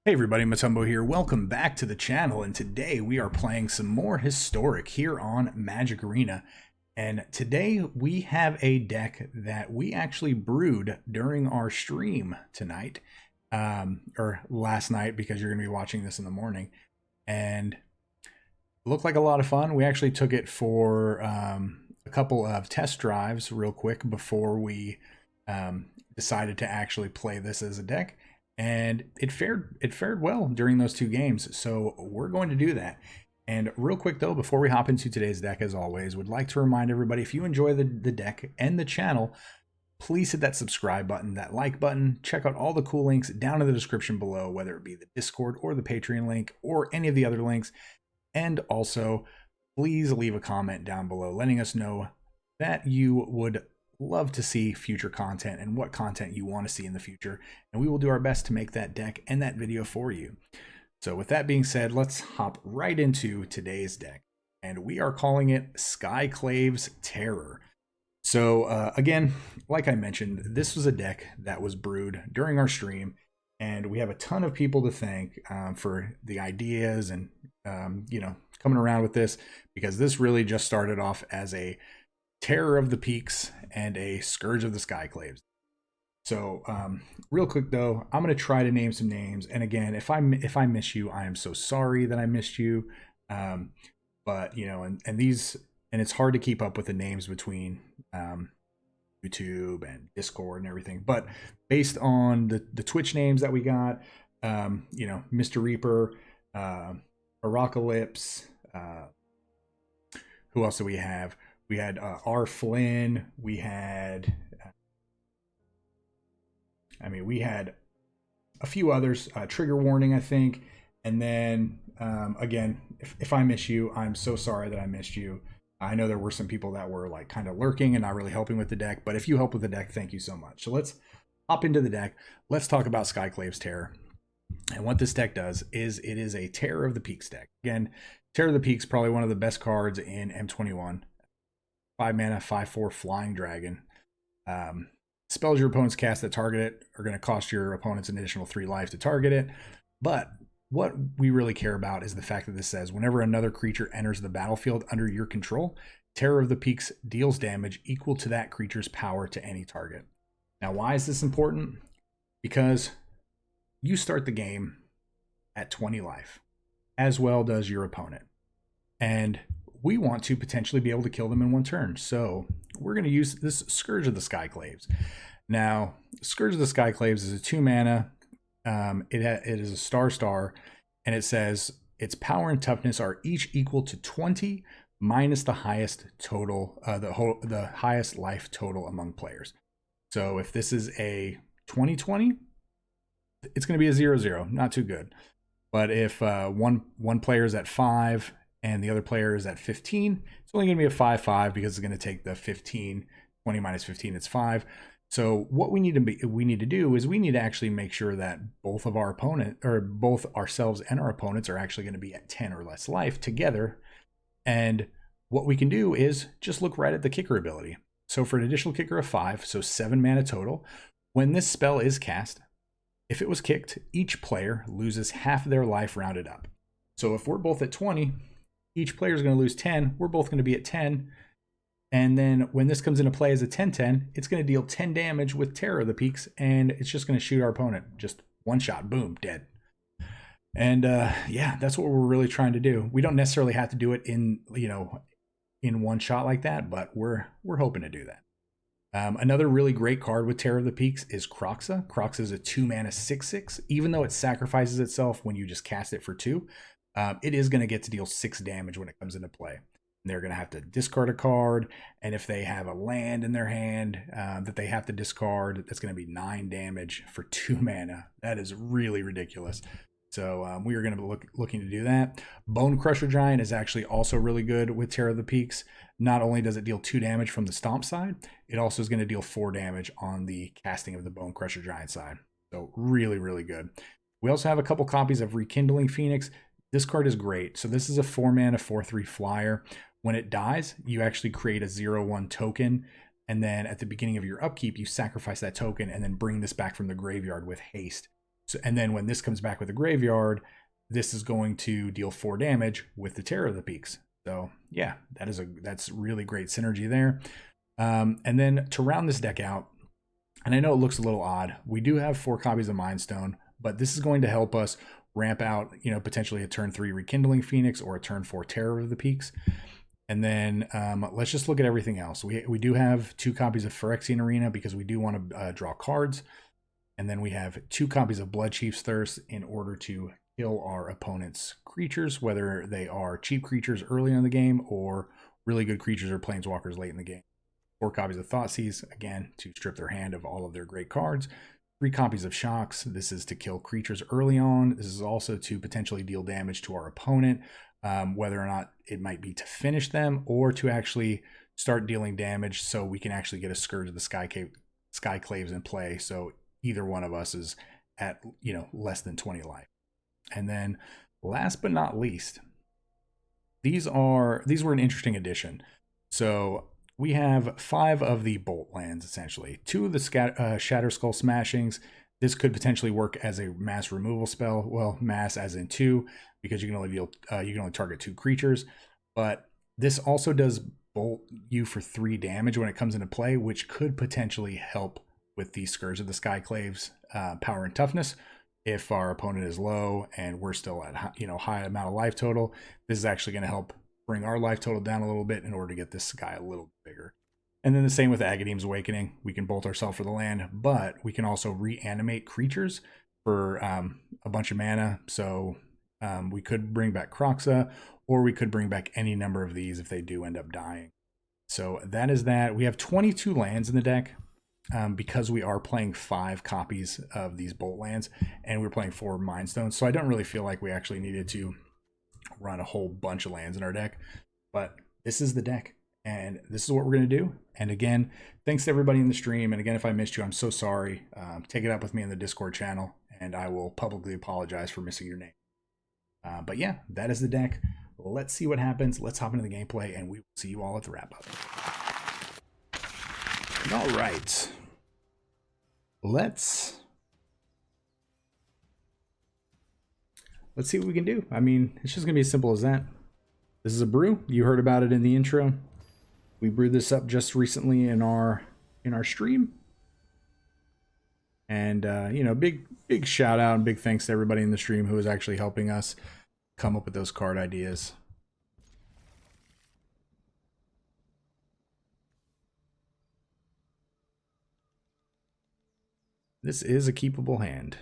Hey everybody, Matumbo here. Welcome back to the channel, and today we are playing some more Historic here on Magic Arena. And today we have a deck that we actually brewed during our stream tonight, or last night because you're going to be watching this in the morning. And it looked like a lot of fun. We actually took it for a couple of test drives real quick before we decided to actually play this as a deck, and it fared well during those two games, so we're going to do that. And real quick though, before we hop into today's deck, as always, would like to remind everybody, if you enjoy the deck and the channel, please hit that subscribe button, that like button. Check out all the cool links down in the description below, whether it be the Discord or the Patreon link or any of the other links. And also, please leave a comment down below letting us know that you would love to see future content and what content you want to see in the future, and we will do our best to make that deck and that video for you. So with that being said, let's hop right into today's deck, and we are calling it Skyclaves Terror. So again, like I mentioned, this was a deck that was brewed during our stream, and we have a ton of people to thank for the ideas and coming around with this, because this really just started off as a Terror of the Peaks and a Scourge of the Skyclaves. So real quick though, I'm going to try to name some names, and again, if I miss you, I am so sorry that I missed you. But and these, and it's hard to keep up with the names between YouTube and Discord and everything, but based on the Twitch names that we got, Mr. Reaper, Aracalypse, who else do we have? We had R. Flynn. We had, we had a few others. Trigger Warning, I think. And then, again, if I miss you, I'm so sorry that I missed you. I know there were some people that were like kind of lurking and not really helping with the deck, but if you help with the deck, thank you so much. So let's hop into the deck. Let's talk about Skyclaves Terror. And what this deck does is it is a Terror of the Peaks deck. Again, Terror of the Peaks, probably one of the best cards in M21. 5 mana, 5/4 flying dragon. Spells your opponents cast that target it are going to cost your opponents an additional 3 life to target it. But what we really care about is the fact that this says whenever another creature enters the battlefield under your control, Terror of the Peaks deals damage equal to that creature's power to any target. Now, why is this important? Because you start the game at 20 life, as well does your opponent. And we want to potentially be able to kill them in one turn. So we're going to use this Scourge of the Skyclaves. Now, Scourge of the Skyclaves is a 2 mana. It is a star, and it says its power and toughness are each equal to 20 minus the highest total, the highest life total among players. So if this is a 20/20, it's going to be a 0/0, not too good. But if one player is at 5 and the other player is at 15, it's only going to be a 5/5 because it's going to take the 15, 20 minus 15, it's 5. So what we need to do is we need to actually make sure that both of our opponent, or both ourselves and our opponents, are actually going to be at 10 or less life together. And what we can do is just look right at the kicker ability. So for an additional kicker of 5, so 7 mana total, when this spell is cast, if it was kicked, each player loses half their life rounded up. So if we're both at 20, each player is going to lose 10. We're both going to be at 10. And then when this comes into play as a 10/10, it's going to deal 10 damage with Terror of the Peaks, and it's just going to shoot our opponent. Just one shot, boom, dead. And yeah, that's what we're really trying to do. We don't necessarily have to do it in one shot like that, but we're hoping to do that. Another really great card with Terror of the Peaks is Kroxa. Kroxa is a 2 mana 6/6. Even though it sacrifices itself when you just cast it for 2, it is going to get to deal 6 damage when it comes into play. They're going to have to discard a card, and if they have a land in their hand that they have to discard, that's going to be 9 damage for 2 mana. That is really ridiculous. So we are going to be looking to do that. Bone Crusher Giant is actually also really good with Terror of the Peaks. Not only does it deal 2 damage from the stomp side, it also is going to deal 4 damage on the casting of the Bone Crusher Giant side. So really, really good. We also have a couple copies of Rekindling Phoenix. This card is great. So this is a 4 mana 4/3 flyer. When it dies, you actually create a 0/1 token, and then at the beginning of your upkeep, you sacrifice that token and then bring this back from the graveyard with haste. So, and then when this comes back with a graveyard, this is going to deal 4 damage with the Terror of the Peaks. So yeah, that's really great synergy there. And then to round this deck out, and I know it looks a little odd, we do have 4 copies of Mind Stone, but this is going to help us ramp out, potentially a turn 3 Rekindling Phoenix or a turn 4 Terror of the Peaks. And then let's just look at everything else. We do have 2 copies of Phyrexian Arena because we do want to draw cards. And then we have 2 copies of Bloodchief's Thirst in order to kill our opponent's creatures, whether they are cheap creatures early in the game or really good creatures or planeswalkers late in the game. 4 copies of Thoughtseize, again, to strip their hand of all of their great cards. 3 copies of Shocks. This is to kill creatures early on. This is also to potentially deal damage to our opponent, whether or not it might be to finish them or to actually start dealing damage so we can actually get a Scourge of the Skyclaves in play. So either one of us is at, less than 20 life. And then last but not least, these were an interesting addition. So we have 5 of the Bolt lands, essentially. 2 of the Shatter Skull Smashings. This could potentially work as a mass removal spell. Well, mass as in 2, because you can only target 2 creatures. But this also does bolt you for 3 damage when it comes into play, which could potentially help with the Scourge of the Skyclaves power and toughness. If our opponent is low and we're still at high amount of life total, this is actually going to help bring our life total down a little bit in order to get this guy a little bigger. And then the same with Agadeem's Awakening. We can bolt ourselves for the land, but we can also reanimate creatures for a bunch of mana. So we could bring back Kroxa, or we could bring back any number of these if they do end up dying. So that is that. We have 22 lands in the deck because we are playing 5 copies of these Bolt lands, and we're playing 4 Mind Stones. So I don't really feel like we actually needed to run a whole bunch of lands in our deck, but this is the deck and this is what we're going to do. And again, thanks to everybody in the stream, and again, if I missed you, I'm so sorry. Take it up with me in the Discord channel and I will publicly apologize for missing your name. But yeah, that is the deck. Let's see what happens. Let's hop into the gameplay and we will see you all at the wrap up. All right, let's see what we can do. I mean, it's just gonna be as simple as that. This is a brew. You heard about it in the intro. We brewed this up just recently in our stream. And big shout out and big thanks to everybody in the stream who is actually helping us come up with those card ideas. This is a keepable hand.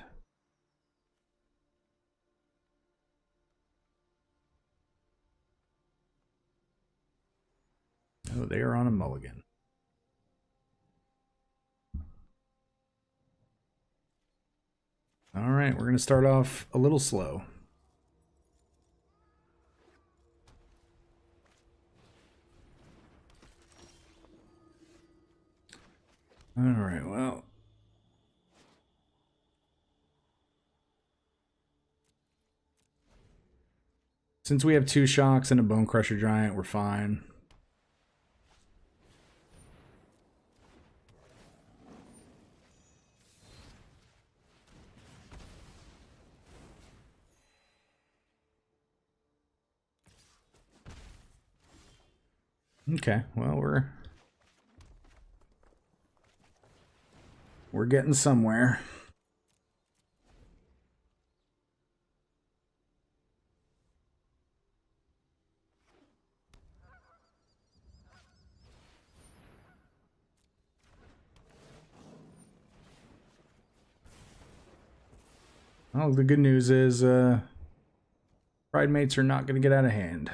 Oh, they are on a mulligan. All right, we're going to start off a little slow. All right, well. Since we have 2 Shocks and a Bone Crusher Giant, we're fine. Okay, well, we're getting somewhere. Well, the good news is Pride Mates are not going to get out of hand.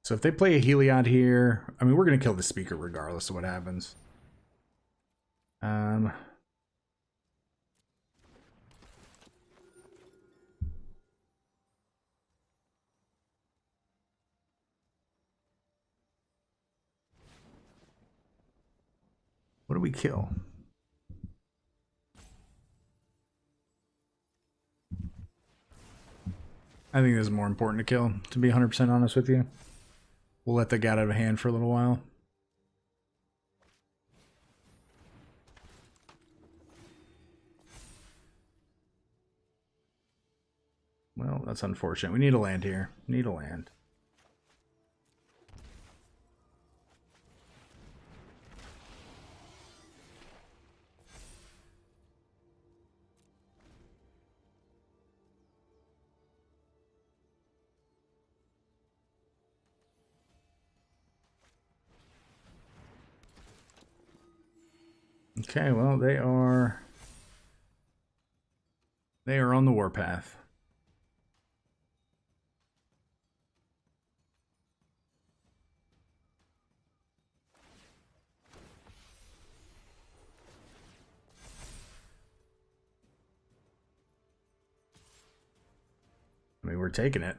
So if they play a Heliod here, I mean, we're going to kill the speaker regardless of what happens. do we kill? I think this is more important to kill, to be 100% honest with you. We'll let that get out of hand for a little while. Well, that's unfortunate. We need a land here. Need a land. Okay, well, they are on the warpath. I mean, we're taking it.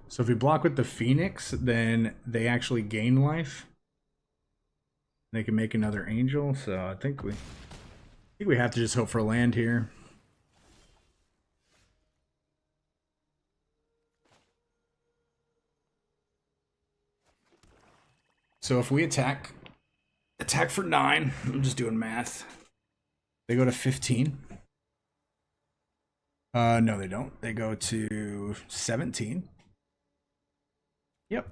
So if we block with the Phoenix, then they actually gain life. They can make another angel, so I think we have to just hope for a land here. So if we attack for 9, I'm just doing math. They go to 15. No, they don't. They go to 17. Yep.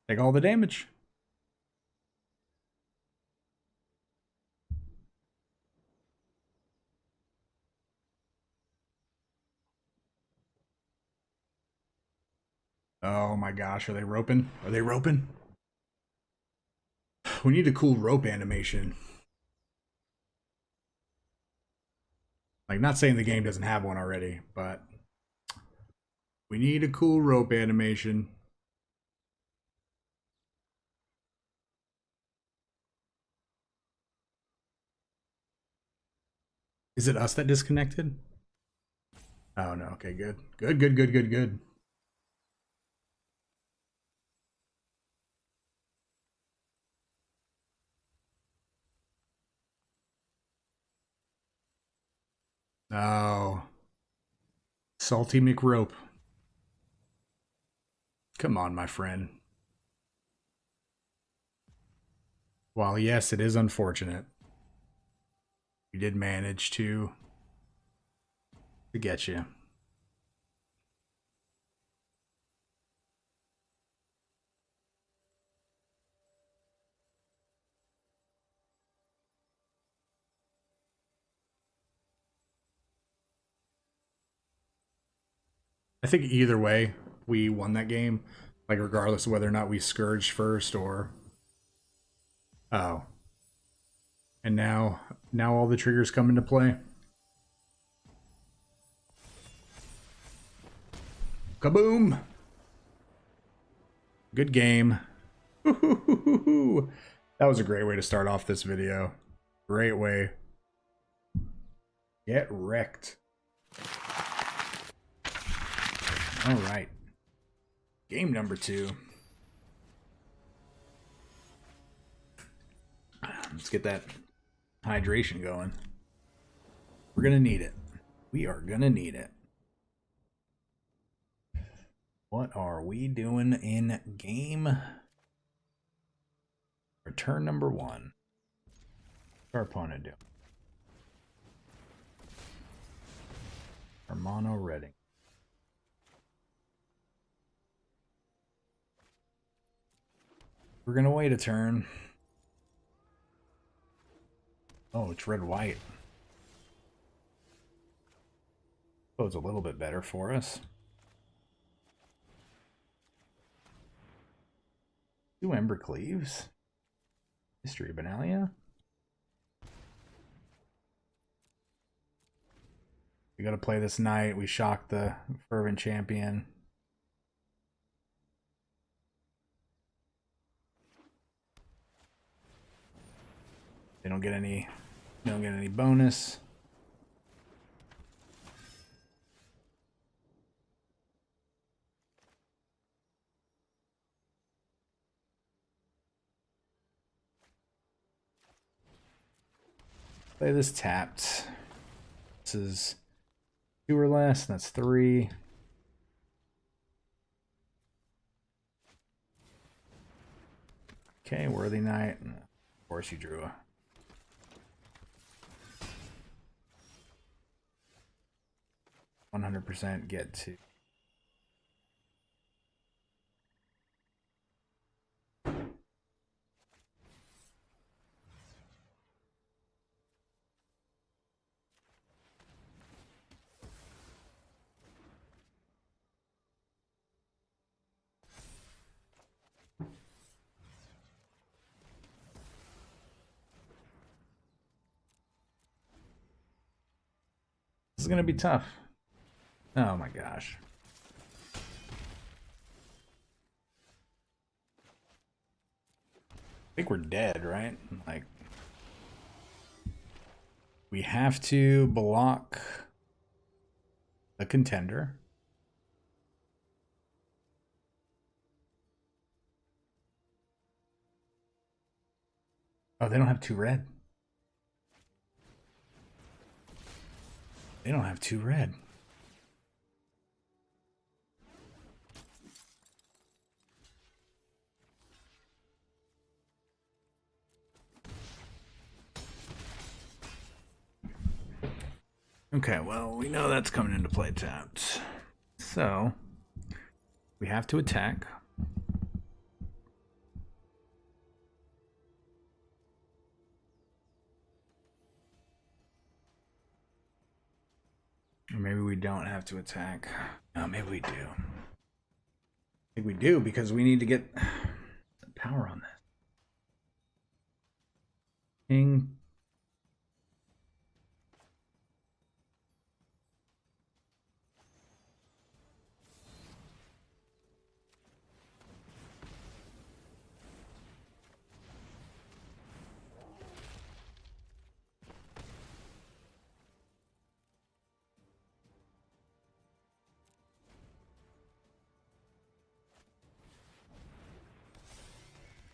Take all the damage. Oh my gosh, are they roping? Are they roping? We need a cool rope animation. Like, not saying the game doesn't have one already, but we need a cool rope animation. Is it us that disconnected? Oh no, okay, good. Good. Oh. Salty McRope. Come on, my friend. While yes, it is unfortunate, we did manage to get you. I think either way, we won that game. Like, regardless of whether or not we Scourged first or... Oh. And now all the triggers come into play. Kaboom! Good game. That was a great way to start off this video. Great way. Get wrecked. All right. Game number 2. Let's get that hydration going. We're going to need it. We are going to need it. What are we doing in game? Return number 1. What's our opponent do? Hermano Redding. We're going to wait a turn. Oh, it's red-white. Oh, it's a little bit better for us. 2 Embercleaves. History of Benalia. We got to play this knight. We shocked the Fervent Champion. They don't get any bonus. Play this tapped. This is 2 or less, and that's 3. Okay, Worthy Knight. Of course you drew a 100% get to. This is going to be tough. Oh my gosh. I think we're dead, right? Like, we have to block the contender. Oh, they don't have 2 red. They don't have 2 red. Okay, well, we know that's coming into play tapped. So, we have to attack. Or maybe we don't have to attack. No, maybe we do. I think we do because we need to get power on this. King.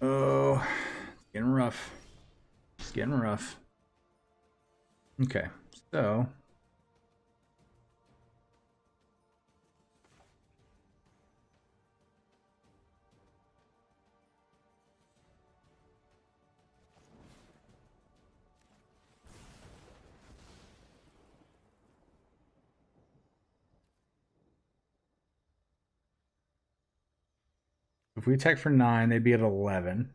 Oh, it's getting rough. It's getting rough. Okay, so if we attack for 9, they'd be at 11.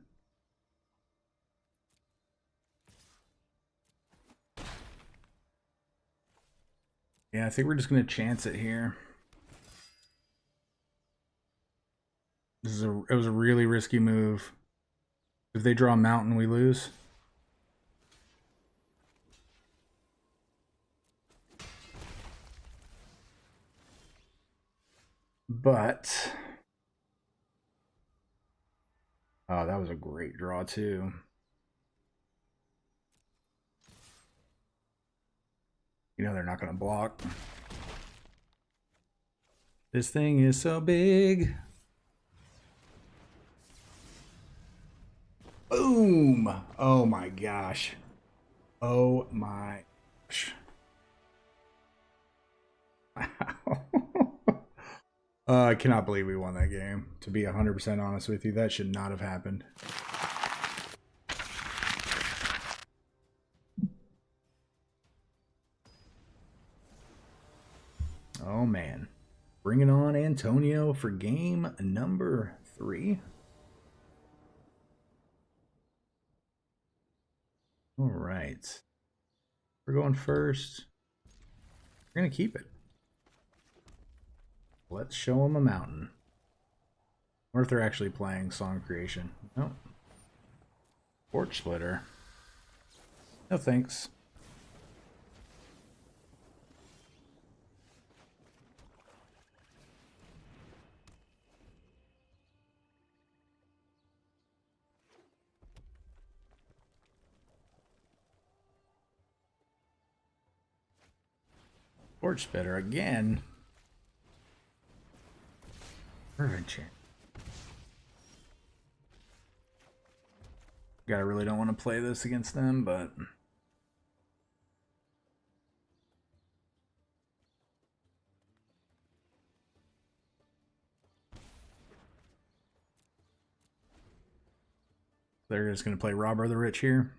Yeah, I think we're just going to chance it here. It was a really risky move. If they draw a mountain, we lose. But oh, that was a great draw too. You know they're not going to block. This thing is so big. Boom! Oh my gosh. Oh my gosh. Wow. I cannot believe we won that game. To be 100% honest with you, that should not have happened. Oh man. Bring it on, Antonio, for game number 3. All right. We're going first. We're going to keep it. Let's show them a mountain. Or if they're actually playing Song Creation. Nope. Porch Splitter. No thanks. Porch Splitter again. Perfect. God, I really don't want to play this against them, but they're just going to play Robber the Rich here.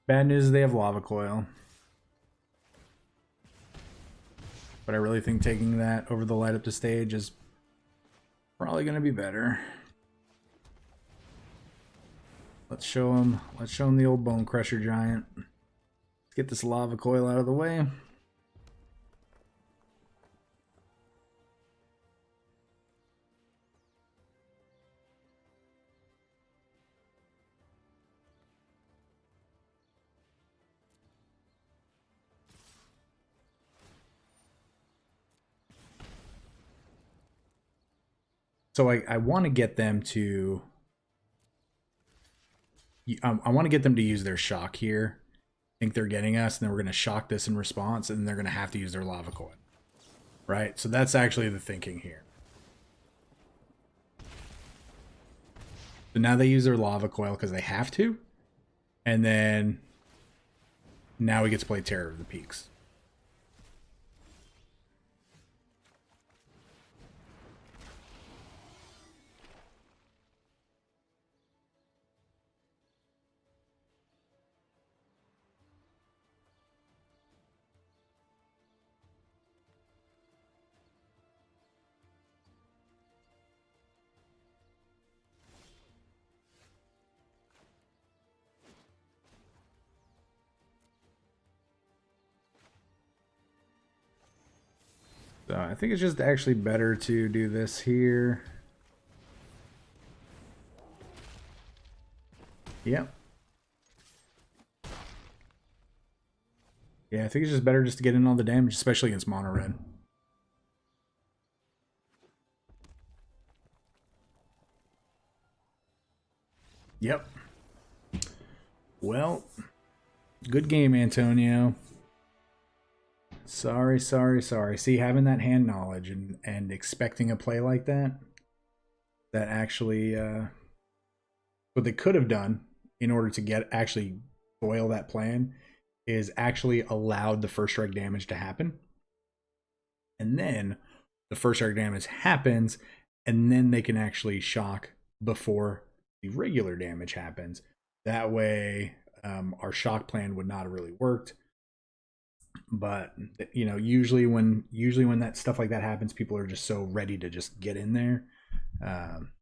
Bad news is they have Lava Coil. But I really think taking that over the light up to stage is probably going to be better. Let's show them the old Bone Crusher Giant. Let's get this Lava Coil out of the way. So I want to get them to I want to get them to use their shock here. I think they're getting us, and then we're going to shock this in response, and then they're going to have to use their Lava Coil. Right? So that's actually the thinking here. So now they use their Lava Coil because they have to. And then now we get to play Terror of the Peaks. So I think it's just actually better to do this here. Yep. Yeah, I think it's just better just to get in all the damage, especially against mono red. Yep. Well, good game, Antonio. Sorry. See, having that hand knowledge and expecting a play like that actually, what they could have done in order to actually foil that plan is actually allowed the first strike damage to happen. And then the first strike damage happens, and then they can actually shock before the regular damage happens. That way, our shock plan would not have really worked. But you know, usually when that stuff like that happens, people are just so ready to just get in there.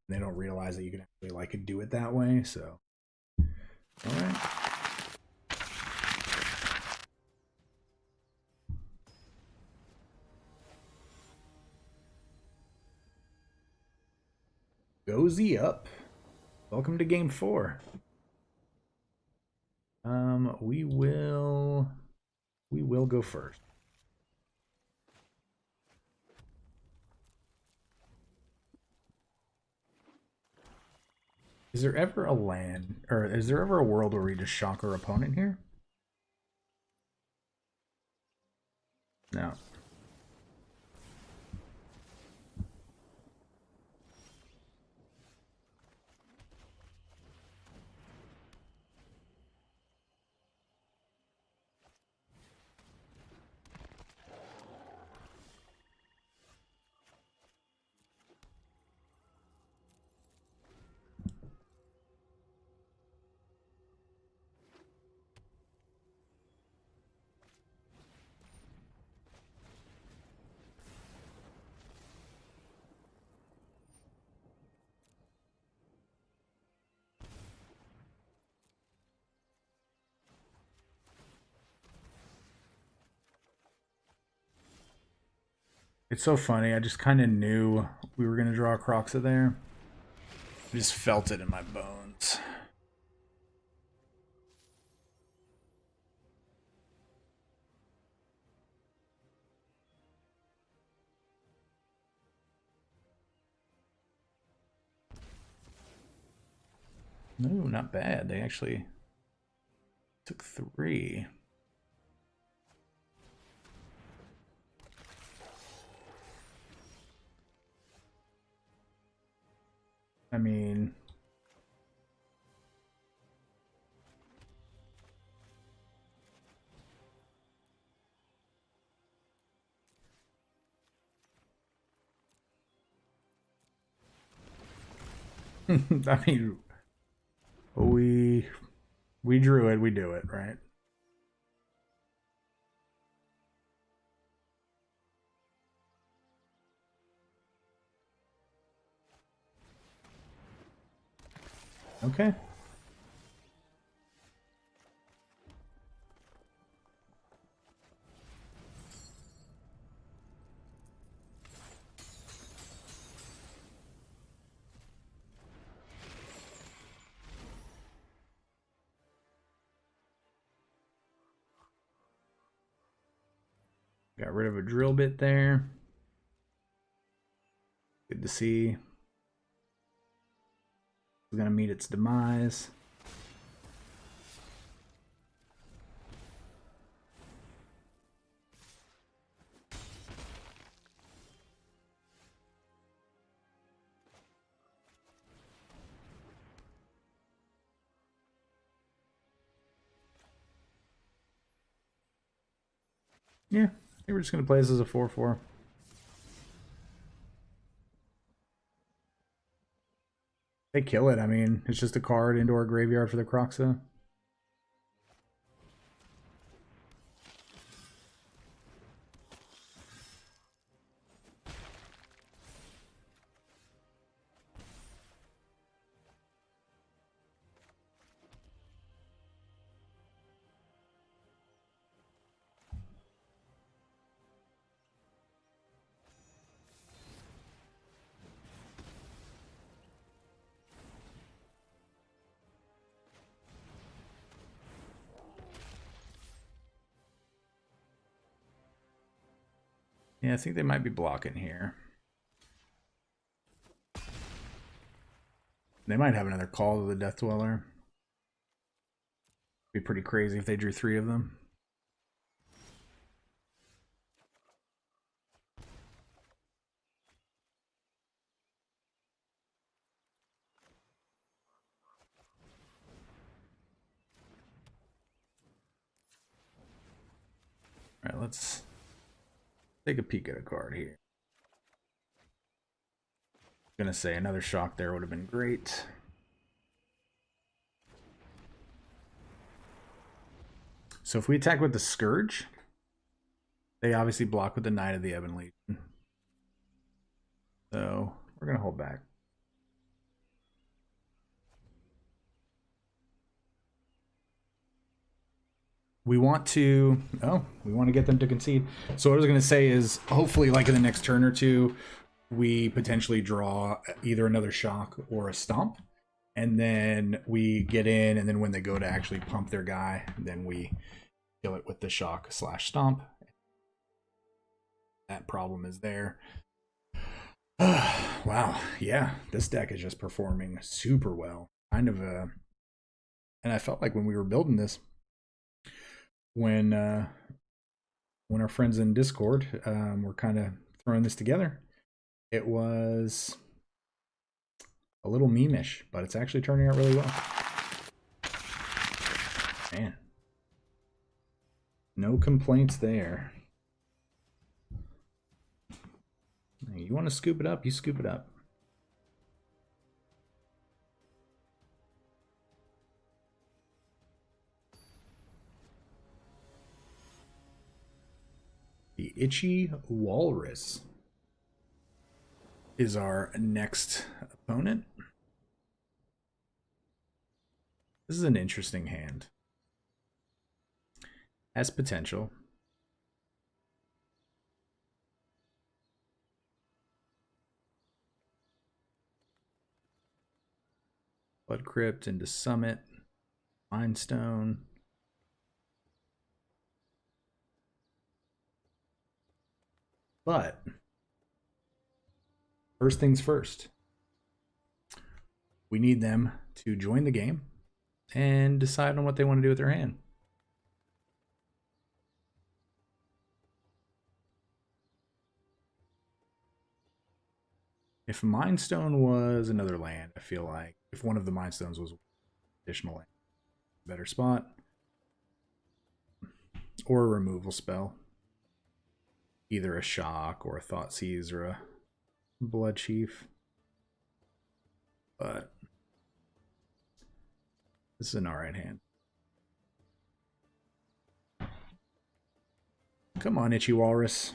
They don't realize that you can actually like do it that way. So, all right. Gozy up. Welcome to game 4. We will go first. Is there ever a land, or is there ever a world where we just shock our opponent here? No. It's so funny. I just kind of knew we were going to draw a Croxa there. I just felt it in my bones. No, not bad. They actually took 3. I mean, I mean, we drew it, we do it, right? Okay. Got rid of a drill bit there. Good to see. It's gonna meet its demise. Yeah, I think we're just gonna play this as a 4/4. They kill it. I mean, it's just a card into our graveyard for the Croxa. Yeah, I think they might be blocking here. They might have another call to the Death Dweller. Be pretty crazy if they drew 3 of them. All right, let's take a peek at a card here. I'm gonna say another shock there would have been great. So if we attack with the Scourge, they obviously block with the Knight of the Ebon Legion. So we're gonna hold back. we want to get them to concede. So what I was going to say is hopefully like in the next turn or two, we potentially draw either another shock or a stomp, and then we get in, and then when they go to actually pump their guy, then we kill it with the shock / stomp. That problem is there. Wow, yeah, this deck is just performing super well. Kind of and I felt like when we were building this, when our friends in Discord were kind of throwing this together, it was a little meme-ish, but it's actually turning out really well. Man, no complaints there. You want to scoop it up, you scoop it up. The Itchy Walrus is our next opponent. This is an interesting hand. Has potential. Blood Crypt into Summit, Mindstone. But first things first, we need them to join the game and decide on what they want to do with their hand. If Mindstone was another land, I feel like if one of the Mindstones was additional land, better spot, or a removal spell, either a shock or a Thoughtseize or a Blood Chief. But this is an alright hand. Come on, Itchy Walrus.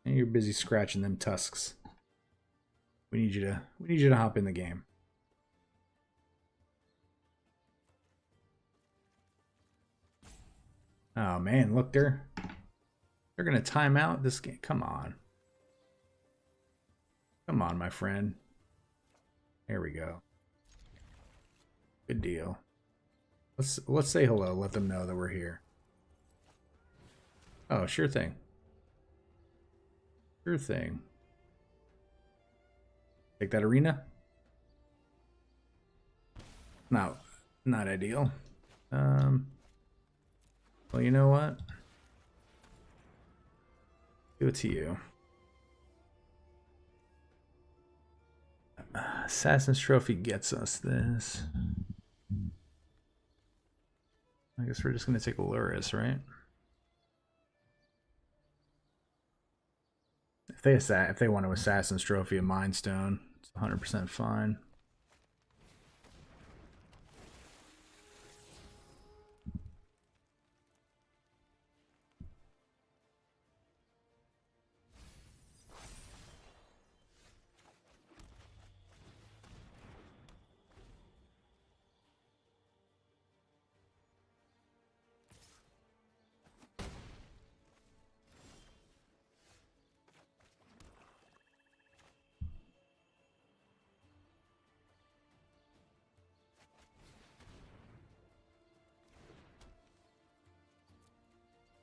And you're busy scratching them tusks. We need you to hop in the game. Oh man, look, they're gonna time out this game. Come on. Come on, my friend. There we go. Good deal. Let's say hello, let them know that we're here. Oh, sure thing. Sure thing. Take that arena. No, not ideal. Well, you know what? Do it to you. Assassin's Trophy gets us this. I guess we're just gonna take Luris, right? If they want to Assassin's Trophy a Mindstone, it's 100% fine.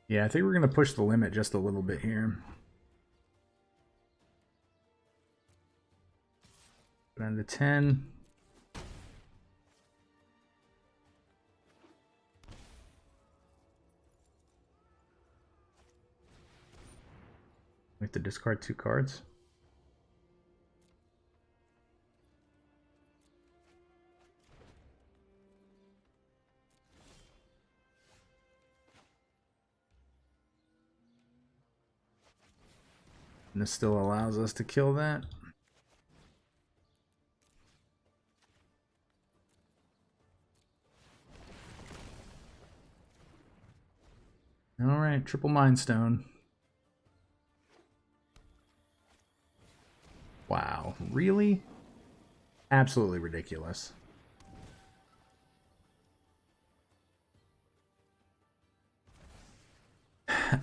Yeah, I think we're going to push the limit just a little bit here. Down to 10. We have to discard 2 cards. And this still allows us to kill that. All right, triple Mindstone. Wow, really? Absolutely ridiculous.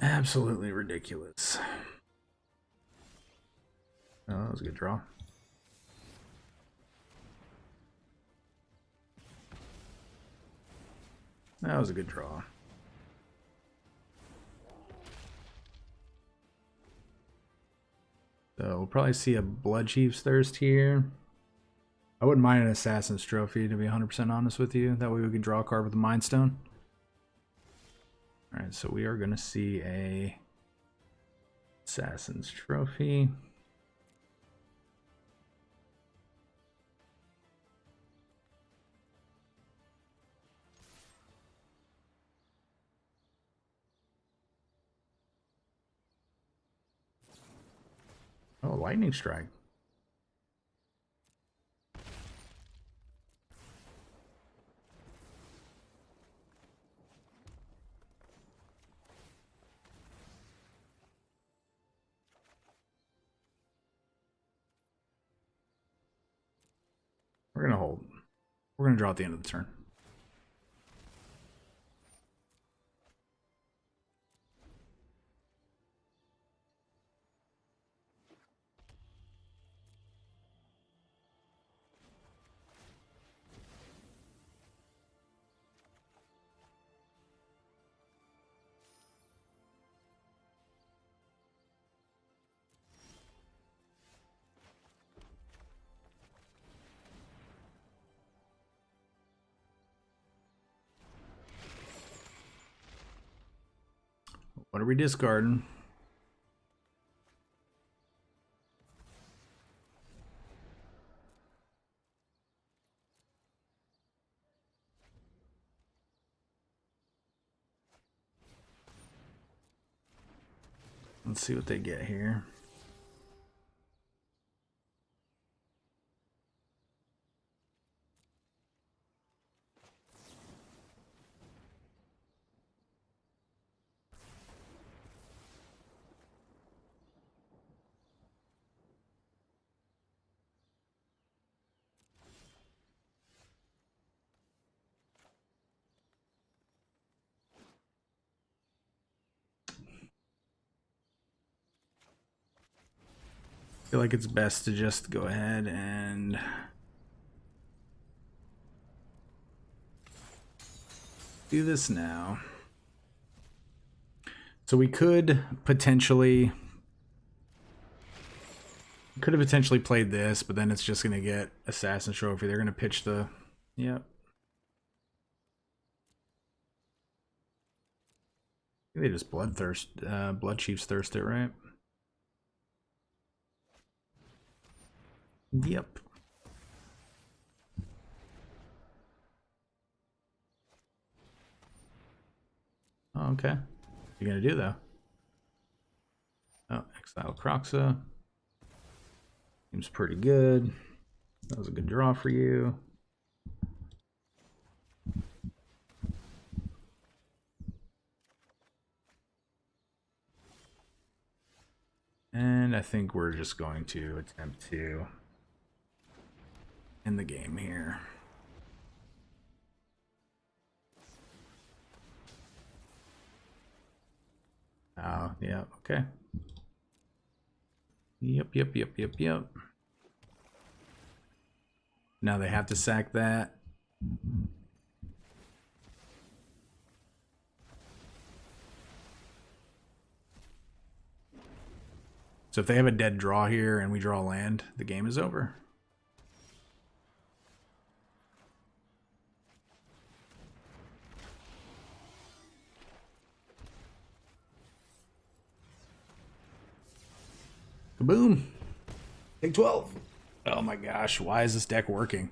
Absolutely ridiculous. Oh, that was a good draw. That was a good draw. So we'll probably see a Blood Chief's Thirst here. I wouldn't mind an Assassin's Trophy, to be 100% honest with you. That way we can draw a card with a Mind Stone. Alright, so we are going to see a Assassin's Trophy. Oh, Lightning Strike. We're going to hold. We're going to draw at the end of the turn. What are we discarding? Let's see what they get here. I feel like it's best to just go ahead and do this now. So we could have potentially played this, but then it's just going to get Assassin's Trophy. They're going to pitch the... Yep. They just Blood Chief's Thirst it, right? Yep. Oh, okay. What are you gonna do though? Oh, Exile Croxa. Seems pretty good. That was a good draw for you. And I think we're just going to attempt to end the game here. Oh, yeah, okay. Yep. Now they have to sack that. So if they have a dead draw here and we draw land, the game is over. Kaboom! Take 12. Oh my gosh, why is this deck working?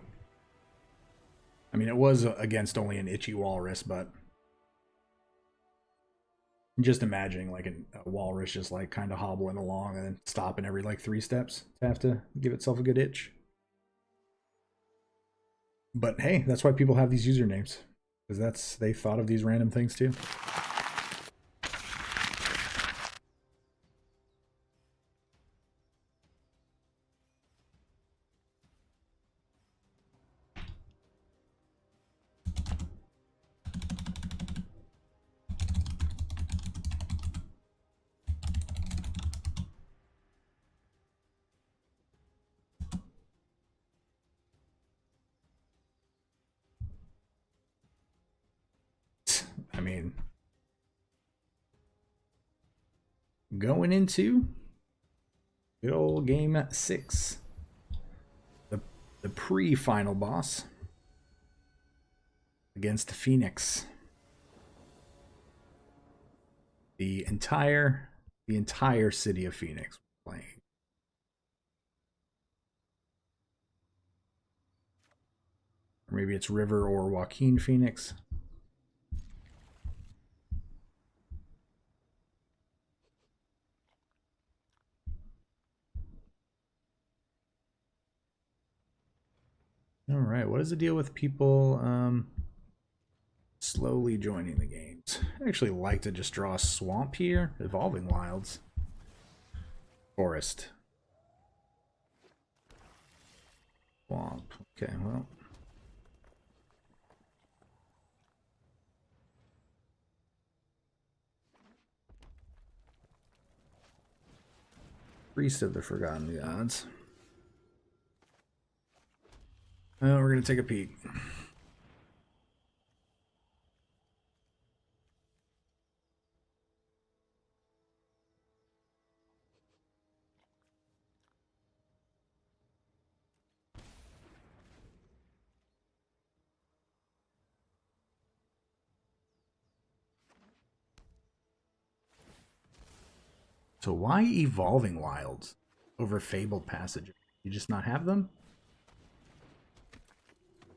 I mean, it was against only an itchy walrus, but just imagining like a walrus just like kind of hobbling along and then stopping every like 3 steps to have to give itself a good itch. But hey, that's why people have these usernames, because they thought of these random things too. mean, going into good old game 6, the pre-final boss against Phoenix. The entire city of Phoenix playing. Or maybe it's River or Joaquin Phoenix. All right, what is the deal with people slowly joining the games? I actually like to just draw a swamp here. Evolving Wilds. Forest. Swamp. Okay, well. Priest of the Forgotten Gods. Well, we're going to take a peek. So why Evolving Wilds over Fabled Passage? You just not have them?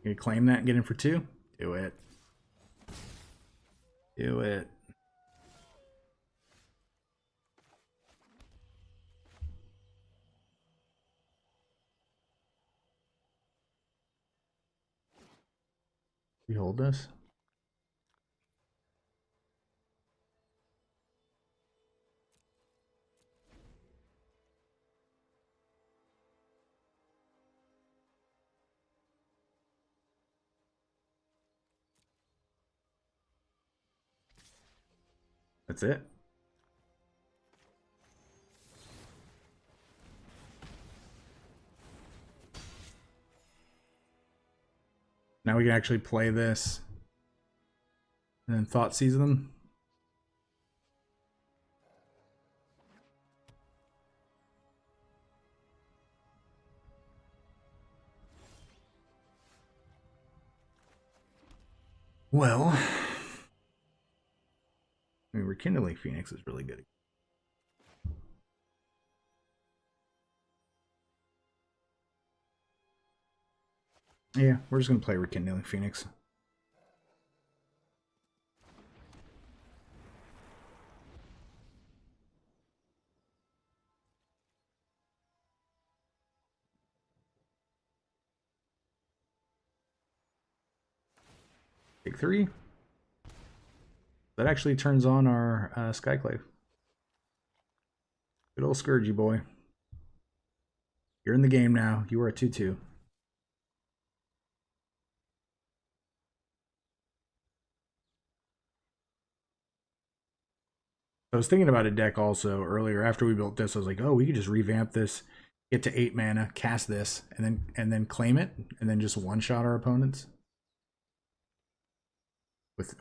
You claim that and get in for 2? Do it. Do it. We hold this? That's it. Now we can actually play this and then Thought Seize them. Well, I mean, Rekindling Phoenix is really good. Yeah, we're just going to play Rekindling Phoenix. Take 3. That actually turns on our Skyclave. Good old Scourge boy. You're in the game now. You are a 2/2. I was thinking about a deck also earlier after we built this. I was like, oh, we could just revamp this, get to 8 mana, cast this, and then claim it, and then just one-shot our opponents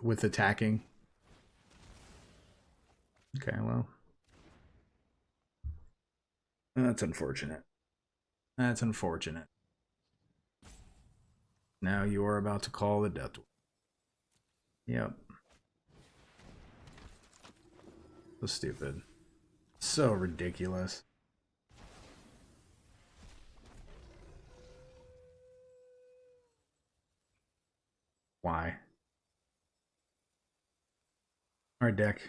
with attacking. Okay, well, that's unfortunate. That's unfortunate. Now you are about to call the death. Yep. So stupid. So ridiculous. Why? Alright, deck.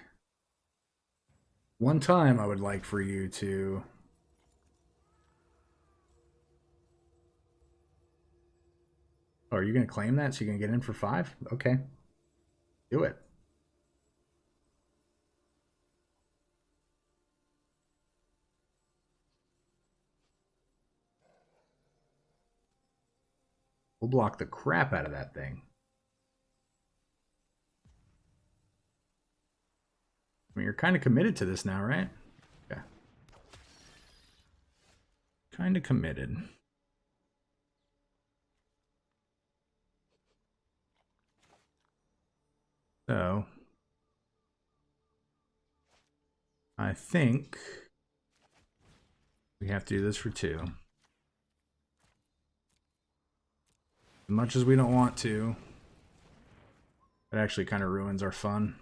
One time I would like for you to... Oh, are you going to claim that so you can get in for 5? Okay. Do it. We'll block the crap out of that thing. I mean, you're kind of committed to this now, right? Okay. Kind of committed. So, I think we have to do this for 2. As much as we don't want to, it actually kind of ruins our fun.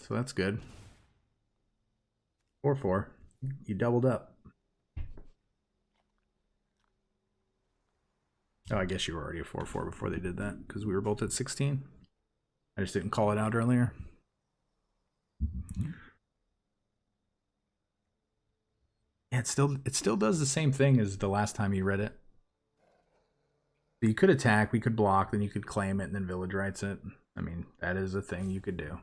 So that's good. 4-4. You doubled up. Oh, I guess you were already a 4-4 before they did that, because we were both at 16. I just didn't call it out earlier. Yeah, it still does the same thing as the last time you read it. You could attack, we could block, then you could claim it, and then village rights it. I mean, that is a thing you could do.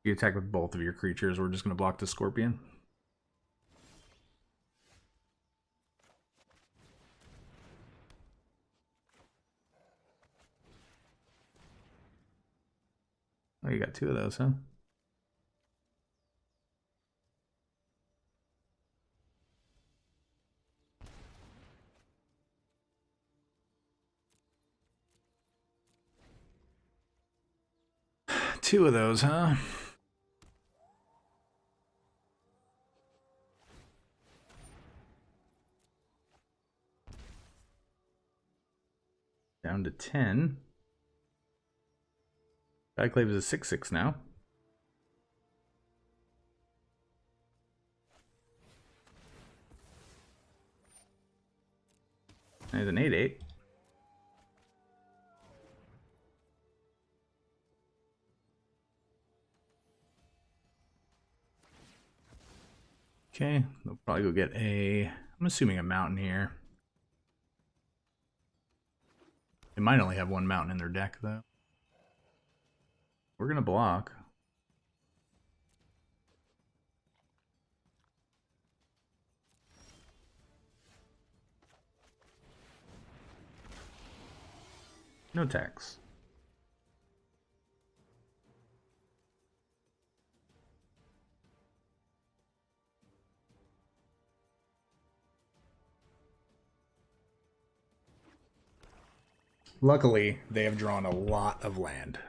You attack with both of your creatures, we're just going to block the scorpion. Oh, you got 2 of those, huh? Two of those, huh? Down to 10. Skyclave is a 6-6 now. There's an 8-8. Okay, they'll probably go get I'm assuming a mountain here. They might only have 1 mountain in their deck, though. We're going to block. No tax. Luckily, they have drawn a lot of land.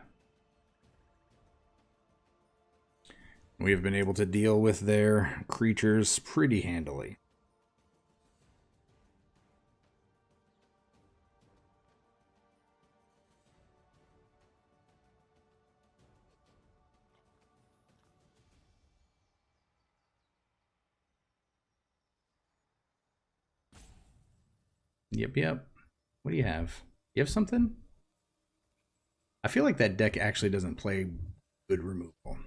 We have been able to deal with their creatures pretty handily. Yep. What do you have? You have something? I feel like that deck actually doesn't play good removal.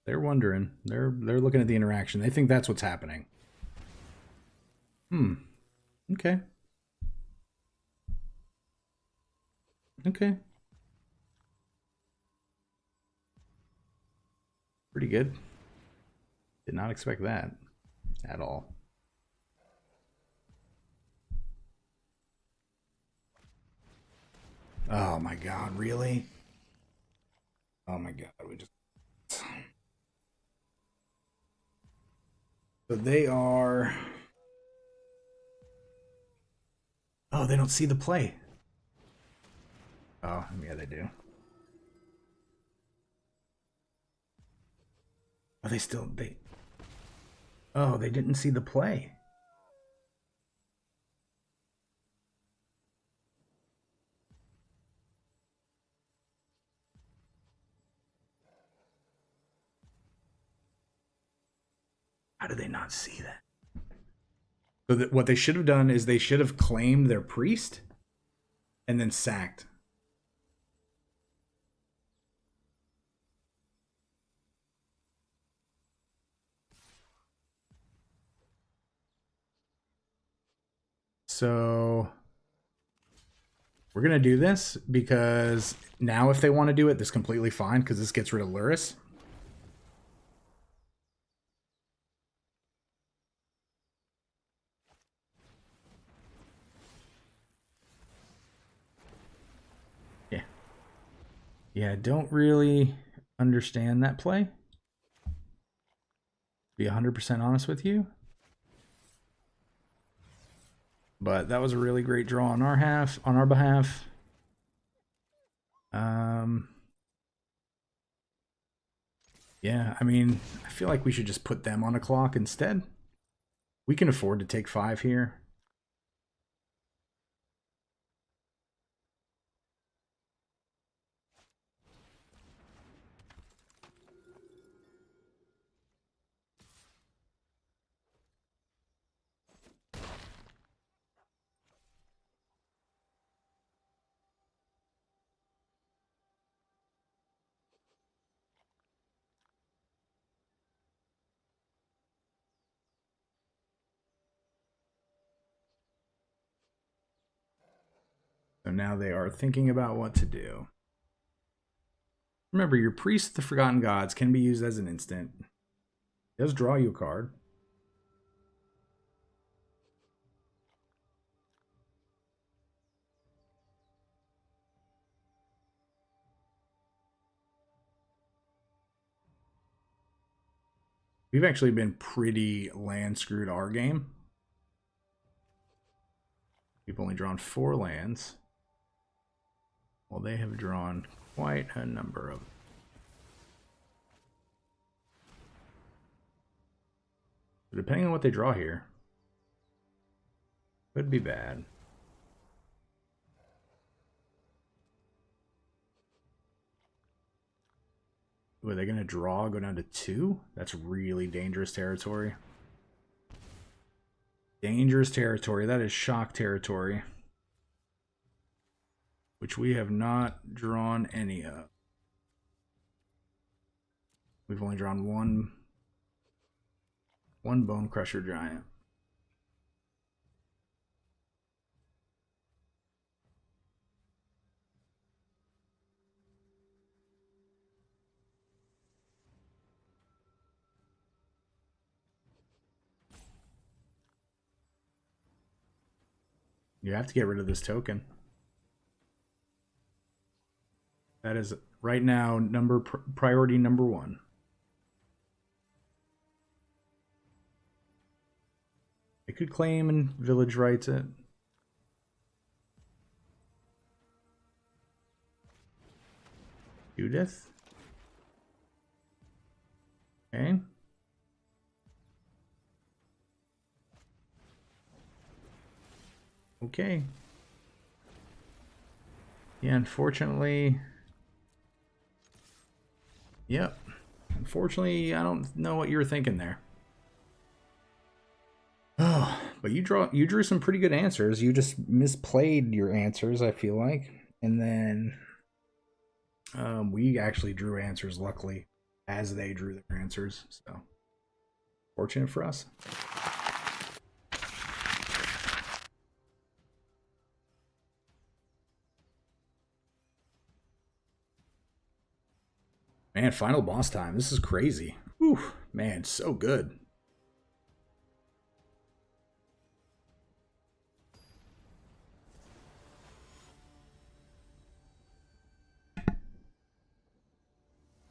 They're wondering. They're looking at the interaction. They think that's what's happening. Okay. Okay. Pretty good. Did not expect that at all. Oh my god, really? Oh my god, we just... So they are... Oh, they don't see the play. Oh, yeah, they do. Oh, they... Oh, they didn't see the play. How did they not see that? So what they should have done is they should have claimed their priest and then sacked. So We're going to do this because now if they want to do it, this is completely fine because this gets rid of Luris. Yeah. Yeah, I don't really understand that play. To be 100% honest with you. But that was a really great draw on our behalf. Yeah, I mean, I feel like we should just put them on a clock instead. We can afford to take 5 here. So now they are thinking about what to do. Remember, your Priest of the Forgotten Gods can be used as an instant. It does draw you a card. We've actually been pretty land screwed our game. We've only drawn 4 lands. Well, they have drawn quite a number of. So depending on what they draw here, could be bad. Are they going to draw, go down to 2? That's really dangerous territory. Dangerous territory. That is shock territory. Which we have not drawn any of. We've only drawn one Bone Crusher Giant. You have to get rid of this token. That is right now priority number 1. They could claim and village rights it. Judith. Okay. Okay. Yeah, unfortunately. Yep. Unfortunately, I don't know what you were thinking there. Oh, but you drew some pretty good answers. You just misplayed your answers, I feel like. And then we actually drew answers, luckily, as they drew their answers. So, fortunate for us. Man, final boss time. This is crazy. Whew, man, so good.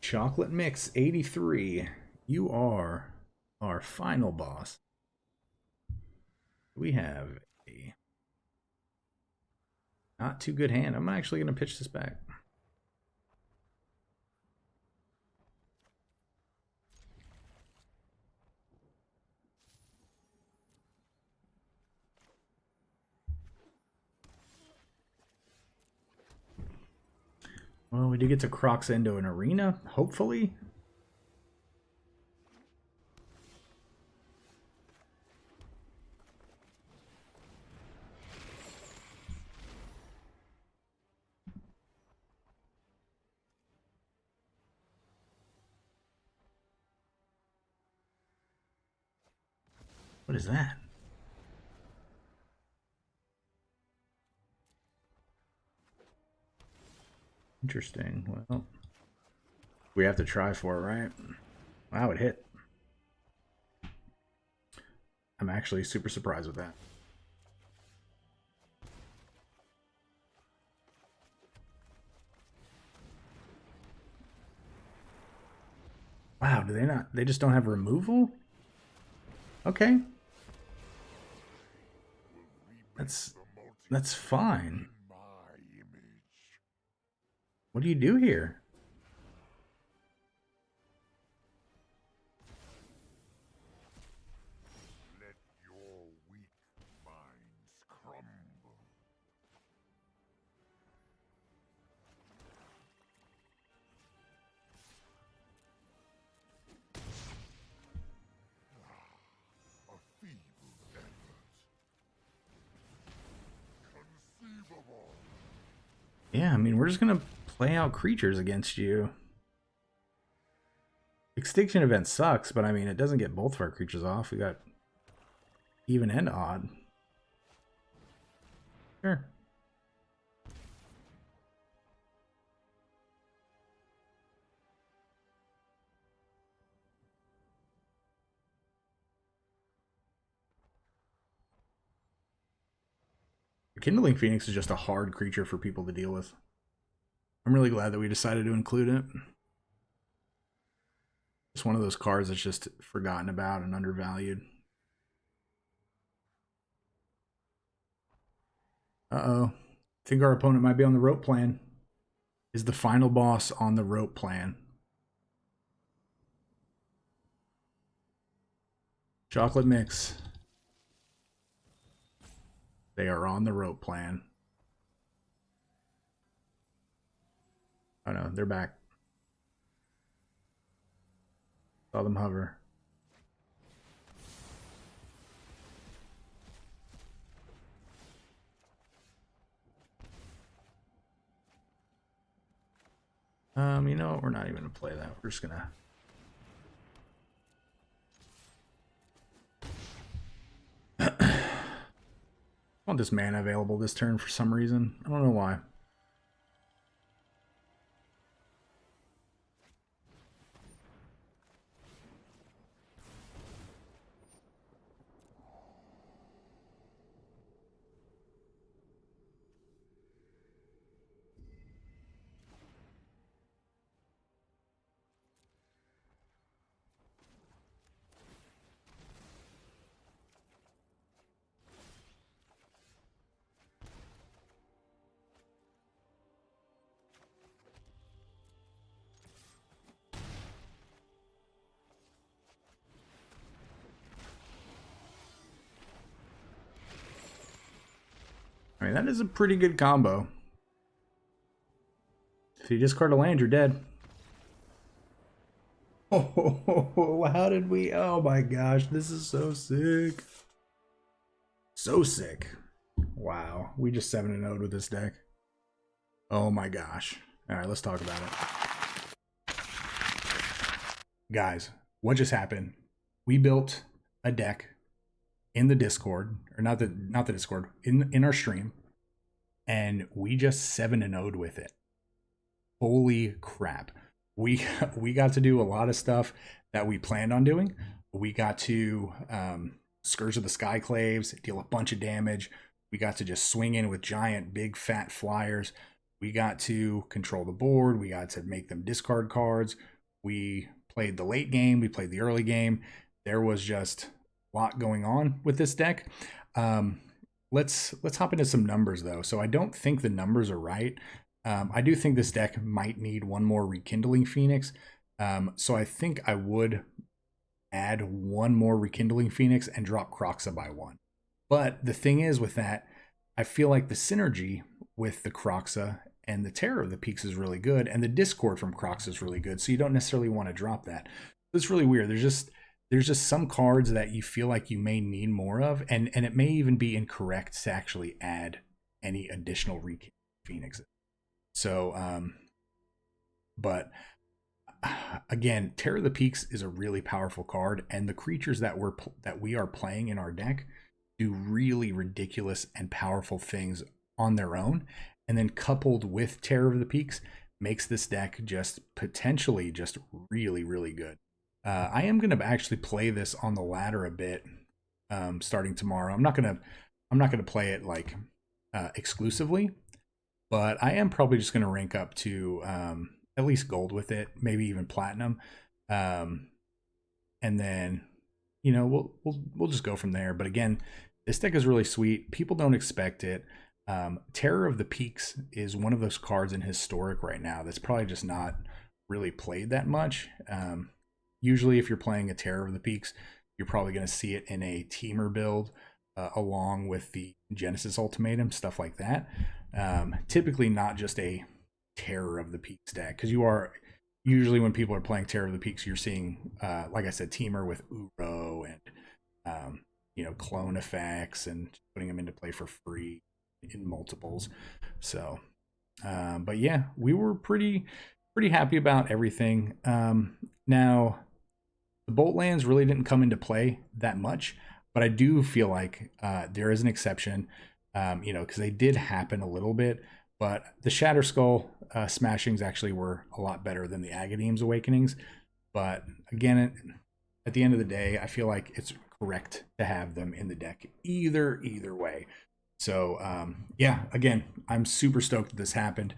Chocolate Mix 83. You are our final boss. We have a not too good hand. I'm actually going to pitch this back. Well, we do get to Crocs into an arena, hopefully. What is that? Interesting. Well, we have to try for it, right? Wow, it hit. I'm actually super surprised with that. Wow, do they not? They just don't have removal? Okay. That's fine. What do you do here? Let your weak minds crumble. A feeble effort. Conceivable. Yeah, I mean, we're just gonna play out creatures against you. Extinction Event sucks, but I mean, it doesn't get both of our creatures off. We got even and odd. Sure. Kindling Phoenix is just a hard creature for people to deal with. I'm really glad that we decided to include it. It's one of those cards that's just forgotten about and undervalued. Uh-oh. I think our opponent might be on the rope plan. Is the final boss on the rope plan? Chocolate mix. They are on the rope plan. Oh no, they're back. Saw them hover. You know what? We're not even gonna play that. We're just gonna. I want this mana available this turn for some reason. I don't know why. I mean, that is a pretty good combo. If you discard a land, you're dead. Oh, how did we? Oh my gosh, this is so sick. So sick. Wow, we just 7-0'd with this deck. Oh my gosh. All right, let's talk about it. Guys, what just happened? We built a deck in the Discord, or not the Discord, in our stream, and we just 7-0'd with it. Holy crap. We got to do a lot of stuff that we planned on doing. We got to Scourge of the Skyclaves, deal a bunch of damage. We got to just swing in with giant, big, fat flyers. We got to control the board. We got to make them discard cards. We played the late game. We played the early game. There was just a lot going on with this deck. Let's hop into some numbers, though. So I don't think the numbers are right. I do think this deck might need one more Rekindling Phoenix. So I think I would add one more Rekindling Phoenix and drop Kroxa by one. But the thing is with that, I feel like the synergy with the Kroxa and the Terror of the Peaks is really good, and the Discord from Kroxa is really good. So you don't necessarily want to drop that. It's really weird. There's just some cards that you feel like you may need more of, and it may even be incorrect to actually add any additional Rekindling Phoenixes. So, but again, Terror of the Peaks is a really powerful card, and the creatures that we are playing in our deck do really ridiculous and powerful things on their own, and then coupled with Terror of the Peaks makes this deck just potentially just really, really good. I am going to actually play this on the ladder a bit starting tomorrow. I'm not gonna play it like exclusively, but I am probably just gonna rank up to at least gold with it, maybe even platinum, and then we'll just go from there. But again, this deck is really sweet. People don't expect it. Terror of the Peaks is one of those cards in Historic right now that's probably just not really played that much. Usually, if you're playing a Terror of the Peaks, you're probably going to see it in a teamer build along with the Genesis Ultimatum, stuff like that. Typically not just a Terror of the Peaks deck, because you are usually, when people are playing Terror of the Peaks, you're seeing, like I said, teamer with Uro and clone effects and putting them into play for free in multiples. So, but yeah, we were pretty happy about everything. Now, the Bolt lands really didn't come into play that much, but I do feel like there is an exception, because they did happen a little bit. But the Shatter Skull smashings actually were a lot better than the Agadeem's Awakenings. But again, at the end of the day, I feel like it's correct to have them in the deck either way. So yeah, again, I'm super stoked that this happened.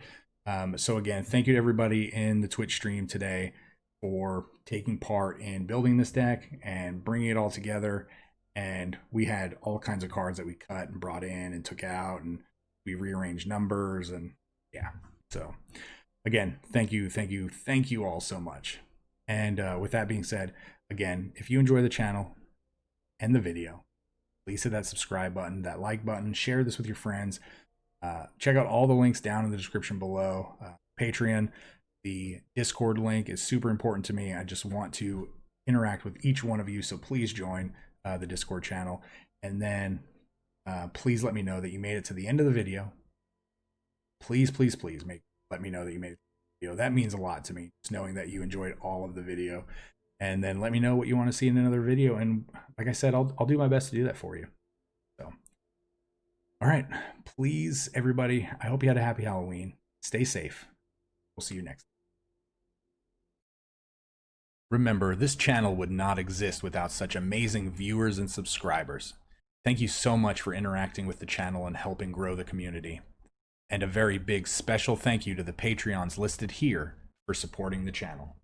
So again, thank you to everybody in the Twitch stream today for taking part in building this deck and bringing it all together. And we had all kinds of cards that we cut and brought in and took out, and we rearranged numbers, and yeah. So again, thank you all so much. And with that being said, again, if you enjoy the channel and the video, please hit that subscribe button, that like button, share this with your friends. Check out all the links down in the description below. Patreon, the Discord link is super important to me. I just want to interact with each one of you, so please join the Discord channel. And then please let me know that you made it to the end of the video. Please let me know that you made it to the video. That means a lot to me, just knowing that you enjoyed all of the video. And then let me know what you want to see in another video. And like I said, I'll do my best to do that for you. So, all right, please, everybody, I hope you had a happy Halloween. Stay safe. We'll see you next time. Remember, this channel would not exist without such amazing viewers and subscribers. Thank you so much for interacting with the channel and helping grow the community. And a very big special thank you to the Patreons listed here for supporting the channel.